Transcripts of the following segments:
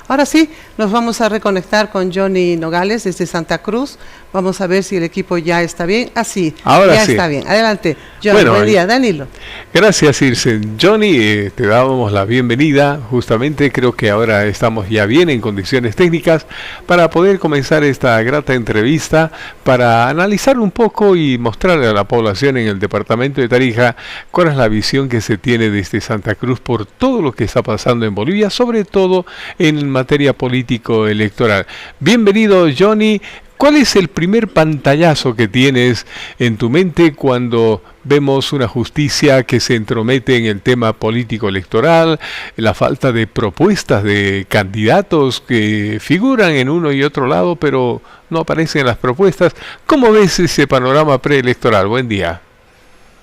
Ahora sí, nos vamos a reconectar con Johnny Nogales desde Santa Cruz. Vamos a ver si el equipo ya está bien. Así, Ahora ya sí. está bien. Adelante, Johnny. Bueno, Buen día, Danilo. gracias, Irse. Johnny, te dábamos la bienvenida. Justamente creo que ahora estamos ya bien en condiciones técnicas para poder comenzar esta grata entrevista, para analizar un poco y mostrarle a la población en el departamento de Tarija cuál es la visión que se tiene desde Santa Cruz por todo lo que está pasando en Bolivia, sobre todo en materia político-electoral. Bienvenido, Johnny. ¿Cuál es el primer pantallazo que tienes en tu mente cuando vemos una justicia que se entromete en el tema político-electoral, la falta de propuestas de candidatos que figuran en uno y otro lado, pero no aparecen en las propuestas? ¿Cómo ves ese panorama preelectoral? Buen día.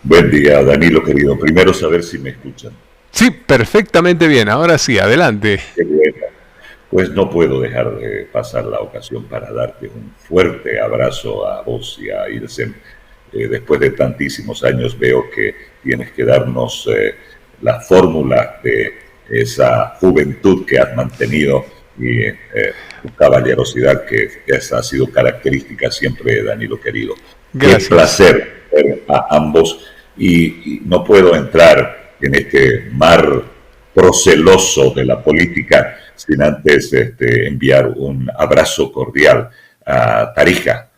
Buen día, Danilo, querido. Primero, saber si me escuchan. Sí, perfectamente bien. Ahora sí, adelante. Qué bueno. Pues no puedo dejar de pasar la ocasión para darte un fuerte abrazo a vos y a Ilsen. Después de tantísimos años veo que tienes que darnos la fórmula de esa juventud que has mantenido y tu caballerosidad que esa ha sido característica siempre de Danilo, querido. Qué Gracias. placer ver a ambos y no puedo entrar en este mar proceloso de la política sin antes enviar un abrazo cordial a Tarija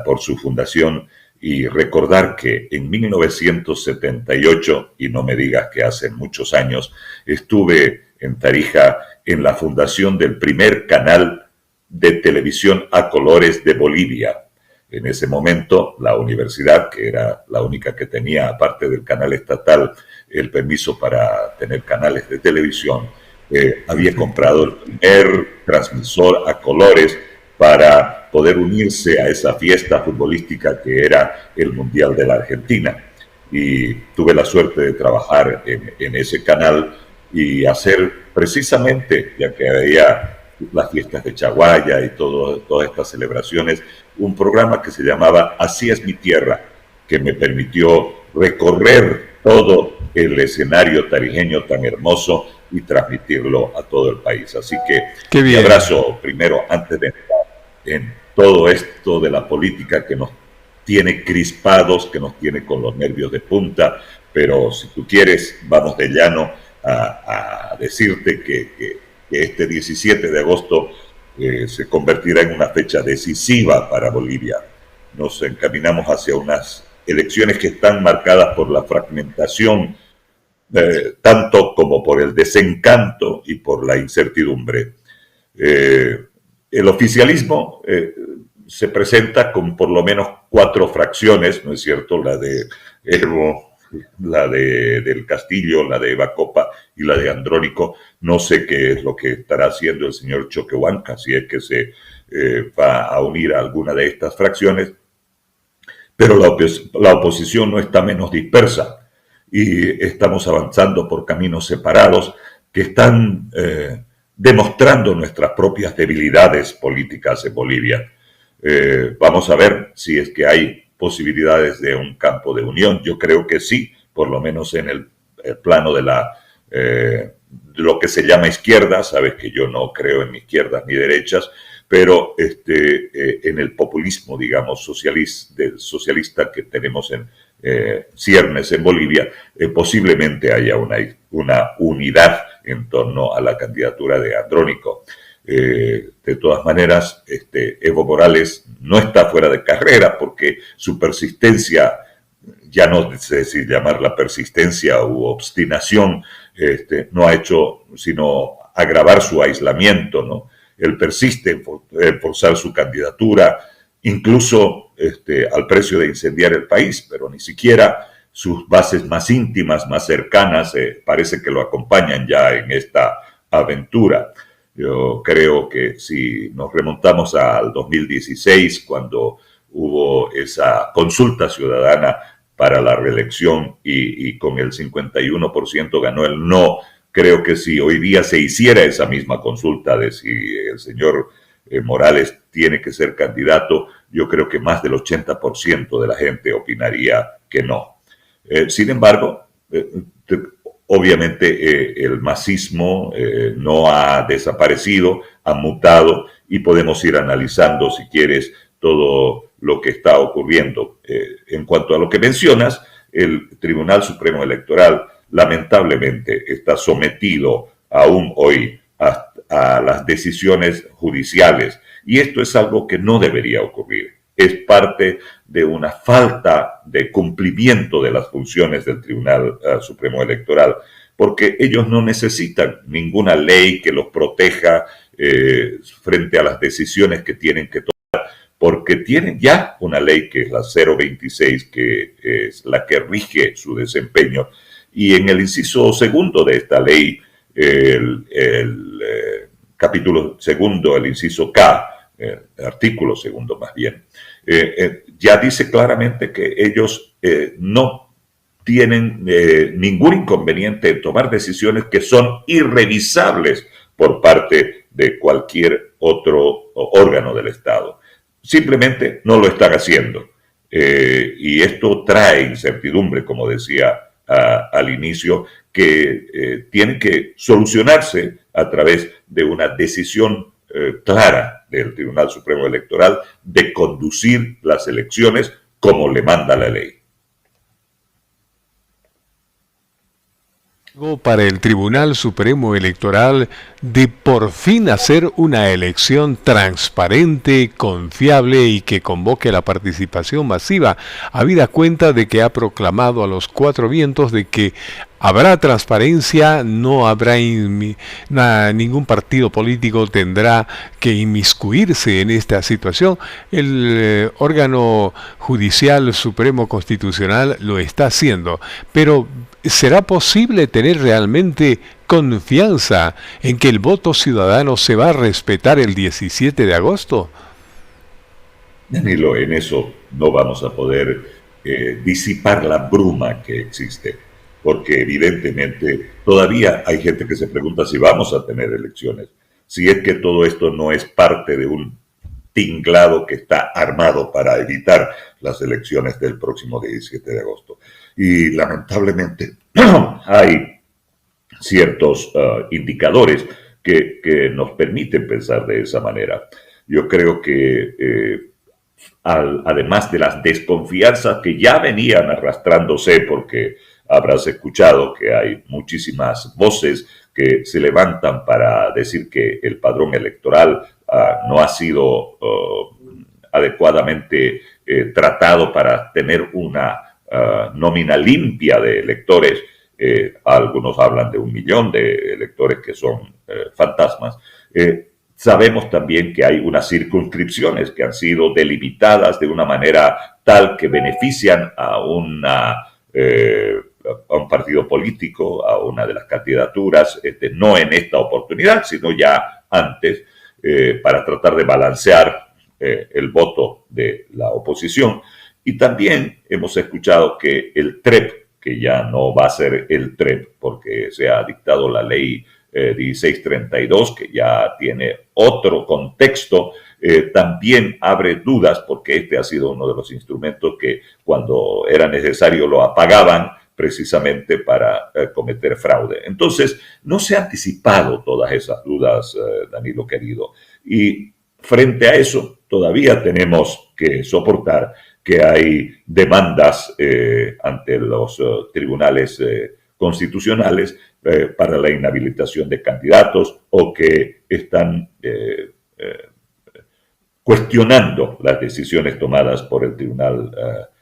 por su fundación y recordar que en 1978, y no me digas que hace muchos años, estuve en Tarija en la fundación del primer canal de televisión a colores de Bolivia. En ese momento, la universidad, que era la única que tenía, aparte del canal estatal, el permiso para tener canales de televisión, había comprado el primer transmisor a colores para poder unirse a esa fiesta futbolística que era el Mundial de la Argentina. Y tuve la suerte de trabajar en ese canal y hacer precisamente, ya que había las fiestas de Chaguaya y todas estas celebraciones, un programa que se llamaba Así es mi tierra, que me permitió recorrer todo el escenario tarijeño tan hermoso y transmitirlo a todo el país. Así que mi abrazo primero antes de entrar en todo esto de la política que nos tiene crispados, que nos tiene con los nervios de punta, pero si tú quieres, vamos de llano a decirte que este 17 de agosto se convertirá en una fecha decisiva para Bolivia. Nos encaminamos hacia unas elecciones que están marcadas por la fragmentación, tanto como por el desencanto y por la incertidumbre. El oficialismo se presenta con por lo menos 4 fracciones, ¿no es cierto? La de Evo, la del Castillo, la de Eva Copa y la de Andrónico. No sé qué es lo que estará haciendo el señor Choquehuanca, si es que se va a unir a alguna de estas fracciones, pero la oposición no está menos dispersa y estamos avanzando por caminos separados que están demostrando nuestras propias debilidades políticas en Bolivia. Vamos a ver si es que hay posibilidades de un campo de unión. Yo creo que sí, por lo menos en el plano de lo que se llama izquierda. Sabes que yo no creo en izquierdas ni derechas, pero en el populismo, digamos, socialista que tenemos en ciernes en Bolivia, posiblemente haya una unidad en torno a la candidatura de Andrónico. De todas maneras, Evo Morales no está fuera de carrera porque su persistencia, ya no sé si llamarla persistencia u obstinación, no ha hecho sino agravar su aislamiento, ¿no? Él persiste en forzar su candidatura, incluso al precio de incendiar el país, pero ni siquiera sus bases más íntimas, más cercanas, parece que lo acompañan ya en esta aventura. Yo creo que si nos remontamos al 2016, cuando hubo esa consulta ciudadana para la reelección y con el 51% ganó el no, creo que si hoy día se hiciera esa misma consulta de si el señor Morales tiene que ser candidato, yo creo que más del 80% de la gente opinaría que no. Sin embargo, obviamente el masismo no ha desaparecido, ha mutado y podemos ir analizando, si quieres, todo lo que está ocurriendo. En cuanto a lo que mencionas, el Tribunal Supremo Electoral lamentablemente está sometido aún hoy a las decisiones judiciales, y esto es algo que no debería ocurrir. Es parte de una falta de cumplimiento de las funciones del Tribunal Supremo Electoral, porque ellos no necesitan ninguna ley que los proteja frente a las decisiones que tienen que tomar, porque tienen ya una ley que es la 026, que es la que rige su desempeño, y en el inciso segundo de esta ley, capítulo segundo, el inciso K, artículo segundo más bien, ya dice claramente que ellos no tienen ningún inconveniente en tomar decisiones que son irrevisables por parte de cualquier otro órgano del Estado. Simplemente no lo están haciendo. Y esto trae incertidumbre, como decía al inicio, que tiene que solucionarse a través de una decisión clara del Tribunal Supremo Electoral de conducir las elecciones como le manda la ley. Para el Tribunal Supremo Electoral de por fin hacer una elección transparente, confiable y que convoque la participación masiva, habida cuenta de que ha proclamado a los cuatro vientos de que habrá transparencia, no habrá ningún partido político tendrá que inmiscuirse en esta situación. El órgano judicial supremo constitucional lo está haciendo, pero ¿será posible tener realmente confianza en que el voto ciudadano se va a respetar el 17 de agosto? Danilo, en eso no vamos a poder disipar la bruma que existe, porque evidentemente todavía hay gente que se pregunta si vamos a tener elecciones, si es que todo esto no es parte de un tinglado que está armado para evitar las elecciones del próximo 17 de agosto. Y lamentablemente hay ciertos indicadores que nos permiten pensar de esa manera. Yo creo que además de las desconfianzas que ya venían arrastrándose, porque habrás escuchado que hay muchísimas voces que se levantan para decir que el padrón electoral no ha sido adecuadamente tratado para tener una nómina limpia de electores. Algunos hablan de 1 millón de electores que son fantasmas. Sabemos también que hay unas circunscripciones que han sido delimitadas de una manera tal que benefician a un partido político, a una de las candidaturas, no en esta oportunidad, sino ya antes, para tratar de balancear el voto de la oposición. Y también hemos escuchado que el TREP, que ya no va a ser el TREP porque se ha dictado la ley 1632, que ya tiene otro contexto, también abre dudas, porque este ha sido uno de los instrumentos que cuando era necesario lo apagaban precisamente para cometer fraude. Entonces, no se han disipado todas esas dudas, Danilo querido, y frente a eso todavía tenemos que soportar que hay demandas ante los tribunales constitucionales para la inhabilitación de candidatos, o que están cuestionando las decisiones tomadas por el Tribunal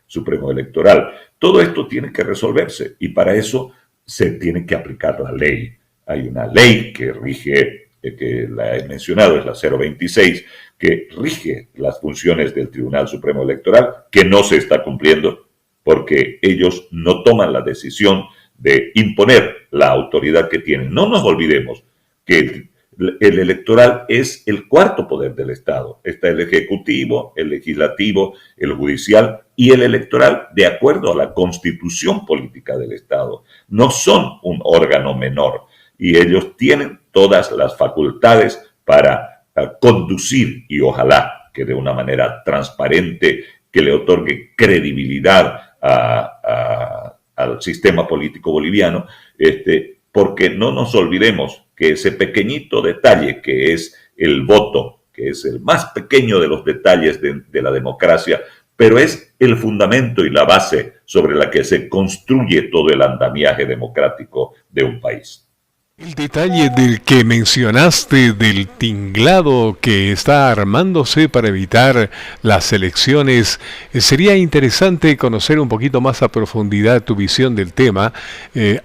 Supremo Electoral. Todo esto tiene que resolverse, y para eso se tiene que aplicar la ley. Hay una ley que rige, que la he mencionado, es la 026, que rige las funciones del Tribunal Supremo Electoral, que no se está cumpliendo porque ellos no toman la decisión de imponer la autoridad que tienen. No nos olvidemos que el electoral es el cuarto poder del Estado. Está el ejecutivo, el legislativo, el judicial y el electoral, de acuerdo a la constitución política del Estado. No son un órgano menor, y ellos tienen todas las facultades para conducir, y ojalá que de una manera transparente, que le otorgue credibilidad al sistema político boliviano, porque no nos olvidemos que ese pequeñito detalle que es el voto, que es el más pequeño de los detalles de la democracia, pero es el fundamento y la base sobre la que se construye todo el andamiaje democrático de un país. El detalle del que mencionaste, del tinglado que está armándose para evitar las elecciones, sería interesante conocer un poquito más a profundidad tu visión del tema.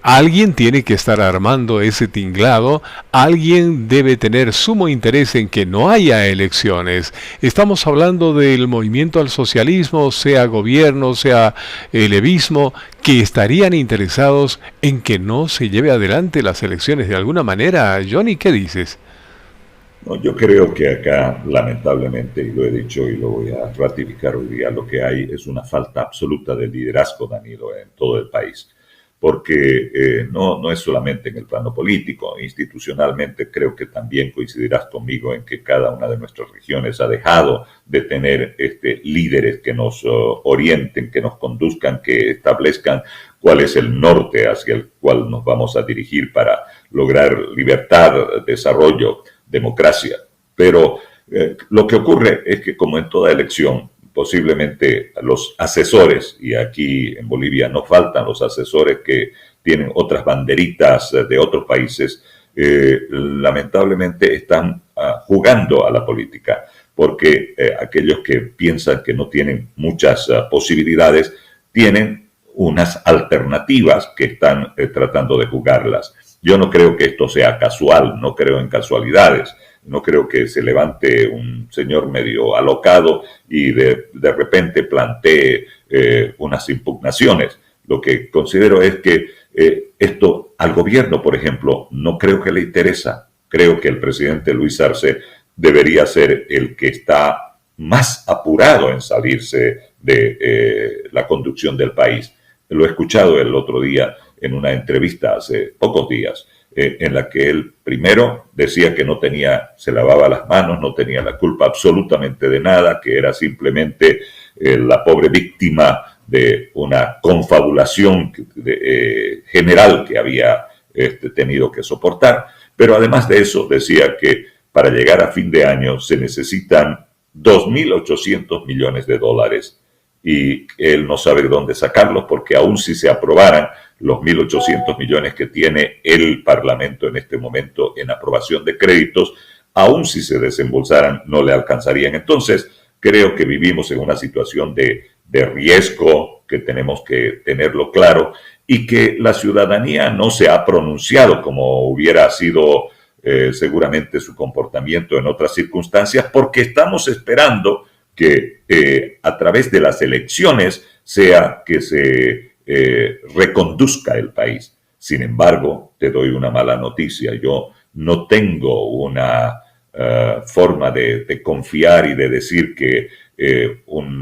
Alguien tiene que estar armando ese tinglado, alguien debe tener sumo interés en que no haya elecciones. Estamos hablando del movimiento al socialismo, sea gobierno, sea levismo, que estarían interesados en que no se lleve adelante las elecciones de alguna manera. Johnny, ¿qué dices? No, yo creo que acá, lamentablemente, y lo he dicho y lo voy a ratificar hoy día, lo que hay es una falta absoluta de liderazgo, Danilo, en todo el país. Porque no es solamente en el plano político, institucionalmente creo que también coincidirás conmigo en que cada una de nuestras regiones ha dejado de tener líderes que nos orienten, que nos conduzcan, que establezcan cuál es el norte hacia el cual nos vamos a dirigir para lograr libertad, desarrollo, democracia. Pero lo que ocurre es que, como en toda elección, posiblemente los asesores, y aquí en Bolivia no faltan los asesores que tienen otras banderitas de otros países, lamentablemente están jugando a la política, porque aquellos que piensan que no tienen muchas posibilidades, tienen unas alternativas que están tratando de jugarlas. Yo no creo que esto sea casual, no creo en casualidades. No creo que se levante un señor medio alocado y de repente plantee unas impugnaciones. Lo que considero es que esto al gobierno, por ejemplo, no creo que le interesa. Creo que el presidente Luis Arce debería ser el que está más apurado en salirse de la conducción del país. Lo he escuchado el otro día en una entrevista hace pocos días, en la que él primero decía que se lavaba las manos, no tenía la culpa absolutamente de nada, que era simplemente la pobre víctima de una confabulación general que había tenido que soportar. Pero además de eso decía que para llegar a fin de año se necesitan 2.800 millones de dólares y él no sabe de dónde sacarlos, porque aun si se aprobaran los 1.800 millones que tiene el Parlamento en este momento en aprobación de créditos, aun si se desembolsaran no le alcanzarían. Entonces creo que vivimos en una situación de riesgo, que tenemos que tenerlo claro, y que la ciudadanía no se ha pronunciado como hubiera sido seguramente su comportamiento en otras circunstancias, porque estamos esperando que a través de las elecciones sea que se reconduzca el país. Sin embargo, te doy una mala noticia. Yo no tengo una forma de confiar y de decir que un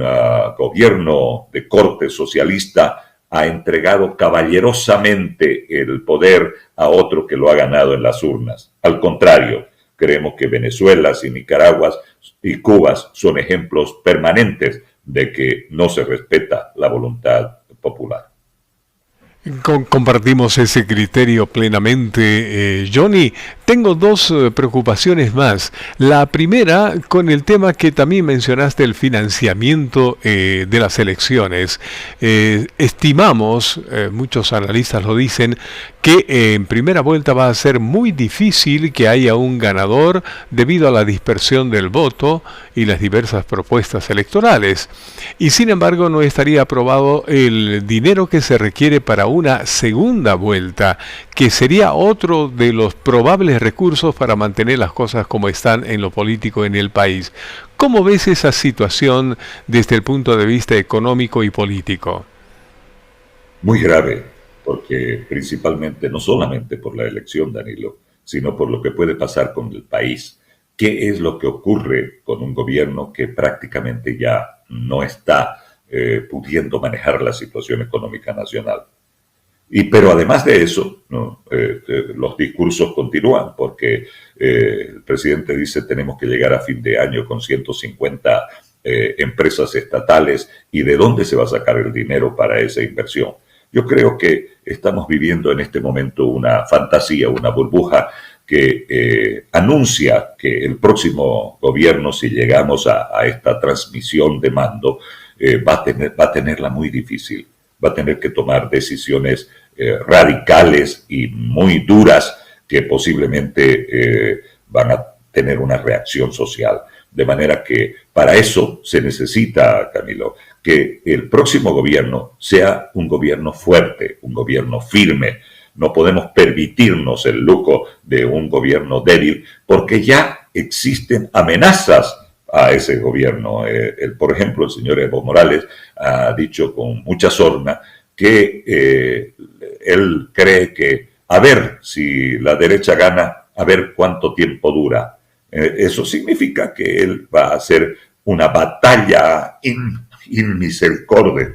gobierno de corte socialista ha entregado caballerosamente el poder a otro que lo ha ganado en las urnas. Al contrario, creemos que Venezuela y Nicaragua y Cuba son ejemplos permanentes de que no se respeta la voluntad popular. Compartimos ese criterio plenamente, Johnny. Tengo dos preocupaciones más. La primera, con el tema que también mencionaste, el financiamiento de las elecciones. Estimamos, muchos analistas lo dicen, que en primera vuelta va a ser muy difícil que haya un ganador debido a la dispersión del voto y las diversas propuestas electorales. Y sin embargo no estaría aprobado el dinero que se requiere para una segunda vuelta, que sería otro de los probables recursos para mantener las cosas como están en lo político en el país. ¿Cómo ves esa situación desde el punto de vista económico y político? Muy grave, porque principalmente, no solamente por la elección, Danilo, sino por lo que puede pasar con el país. ¿Qué es lo que ocurre con un gobierno que prácticamente ya no está pudiendo manejar la situación económica nacional? Pero además de eso, ¿no? Los discursos continúan, porque el presidente dice tenemos que llegar a fin de año con 150 empresas estatales, y de dónde se va a sacar el dinero para esa inversión. Yo creo que estamos viviendo en este momento una fantasía, una burbuja que anuncia que el próximo gobierno, si llegamos a esta transmisión de mando, va a tenerla muy difícil. Va a tener que tomar decisiones radicales y muy duras que posiblemente van a tener una reacción social. De manera que para eso se necesita, Camilo, que el próximo gobierno sea un gobierno fuerte, un gobierno firme. No podemos permitirnos el lujo de un gobierno débil porque ya existen amenazas a ese gobierno. Por ejemplo, el señor Evo Morales ha dicho con mucha sorna que él cree que a ver si la derecha gana, a ver cuánto tiempo dura. Eso significa que él va a hacer una batalla inmisericorde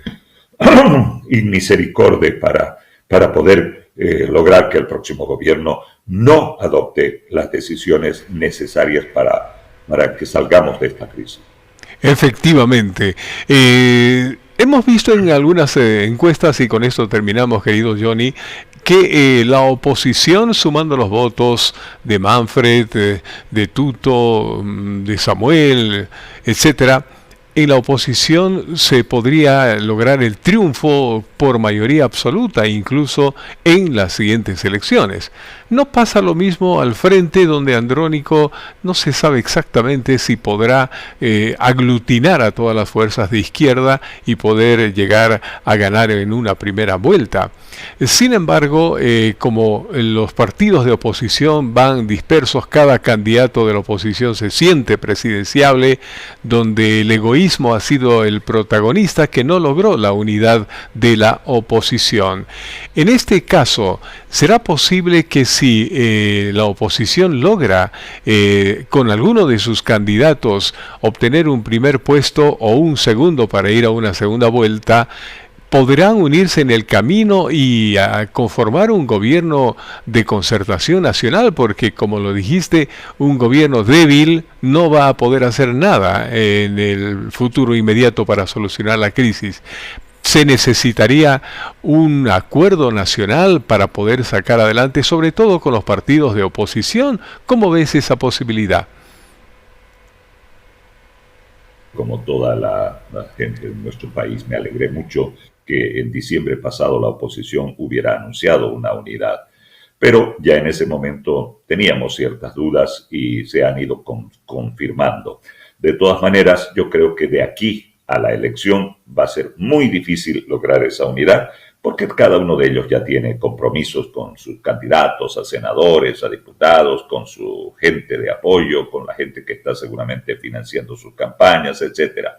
para poder lograr que el próximo gobierno no adopte las decisiones necesarias para que salgamos de esta crisis. Efectivamente. Hemos visto en algunas encuestas, y con esto terminamos, querido Johnny, que la oposición, sumando los votos de Manfred, de Tuto, de Samuel, etcétera, en la oposición se podría lograr el triunfo por mayoría absoluta, incluso en las siguientes elecciones. No pasa lo mismo al frente, donde Andrónico no se sabe exactamente si podrá aglutinar a todas las fuerzas de izquierda y poder llegar a ganar en una primera vuelta. Sin embargo, como los partidos de oposición van dispersos, cada candidato de la oposición se siente presidenciable, donde el egoísmo ha sido el protagonista que no logró la unidad de la oposición. En este caso, ¿será posible que si la oposición logra con alguno de sus candidatos obtener un primer puesto o un segundo para ir a una segunda vuelta, podrán unirse en el camino y a conformar un gobierno de concertación nacional? Porque, como lo dijiste, un gobierno débil no va a poder hacer nada en el futuro inmediato para solucionar la crisis. Se necesitaría un acuerdo nacional para poder sacar adelante, sobre todo con los partidos de oposición. ¿Cómo ves esa posibilidad? Como toda la gente de nuestro país, me alegré mucho que en diciembre pasado la oposición hubiera anunciado una unidad. Pero ya en ese momento teníamos ciertas dudas y se han ido confirmando. De todas maneras, yo creo que de aquí a la elección va a ser muy difícil lograr esa unidad, porque cada uno de ellos ya tiene compromisos con sus candidatos a senadores, a diputados, con su gente de apoyo, con la gente que está seguramente financiando sus campañas, etcétera.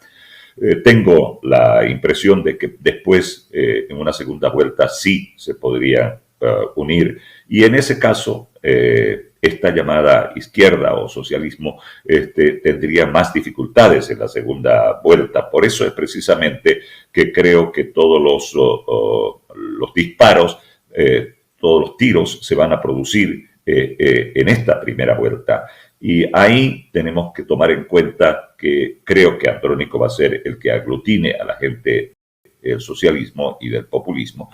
Tengo la impresión de que después, en una segunda vuelta, sí se podrían unir. Y en ese caso, esta llamada izquierda o socialismo tendría más dificultades en la segunda vuelta. Por eso es precisamente que creo que todos los disparos, todos los tiros se van a producir en esta primera vuelta. Y ahí tenemos que tomar en cuenta que creo que Andrónico va a ser el que aglutine a la gente del socialismo y del populismo,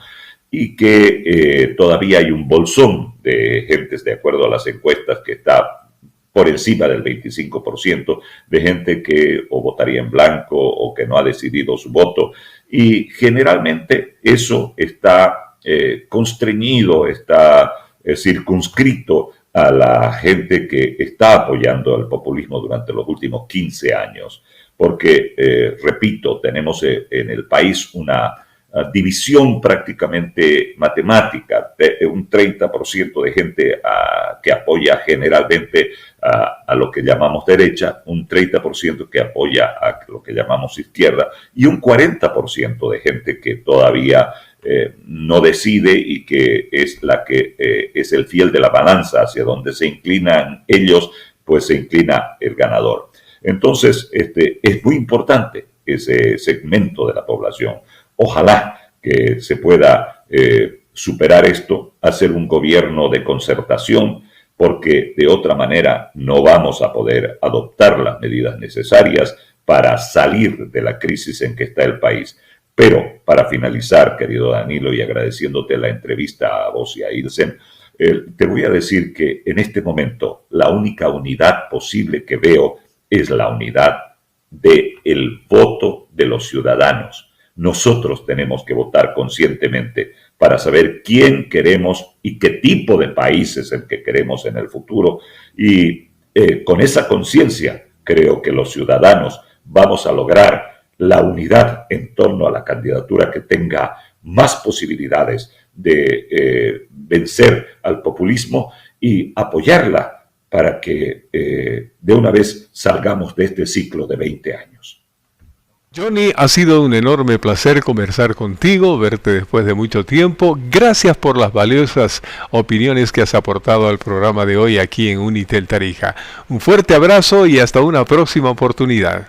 y que todavía hay un bolsón de gentes, de acuerdo a las encuestas, que está por encima del 25% de gente que o votaría en blanco o que no ha decidido su voto. Y generalmente eso está constreñido, está circunscrito a la gente que está apoyando al populismo durante los últimos 15 años. Porque, repito, tenemos en el país una división prácticamente matemática, un 30% de gente que apoya generalmente a lo que llamamos derecha, un 30% que apoya a lo que llamamos izquierda y un 40% de gente que todavía no decide y que es la que es el fiel de la balanza, hacia donde se inclinan ellos, pues se inclina el ganador. Entonces, es muy importante ese segmento de la población. Ojalá que se pueda superar esto, hacer un gobierno de concertación, porque de otra manera no vamos a poder adoptar las medidas necesarias para salir de la crisis en que está el país. Pero para finalizar, querido Danilo, y agradeciéndote la entrevista a vos y a Ilsen, te voy a decir que en este momento la única unidad posible que veo es la unidad del voto de los ciudadanos. Nosotros tenemos que votar conscientemente para saber quién queremos y qué tipo de país es el que queremos en el futuro. Y con esa conciencia creo que los ciudadanos vamos a lograr la unidad en torno a la candidatura que tenga más posibilidades de vencer al populismo y apoyarla para que de una vez salgamos de este ciclo de 20 años. Johnny, ha sido un enorme placer conversar contigo, verte después de mucho tiempo. Gracias por las valiosas opiniones que has aportado al programa de hoy aquí en Unitel Tarija. Un fuerte abrazo y hasta una próxima oportunidad.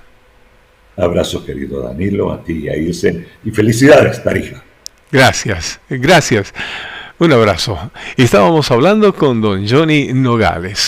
Abrazo, querido Danilo, a ti y a Ilsen, y felicidades, Tarija. Gracias, gracias. Un abrazo. Estábamos hablando con don Johnny Nogales.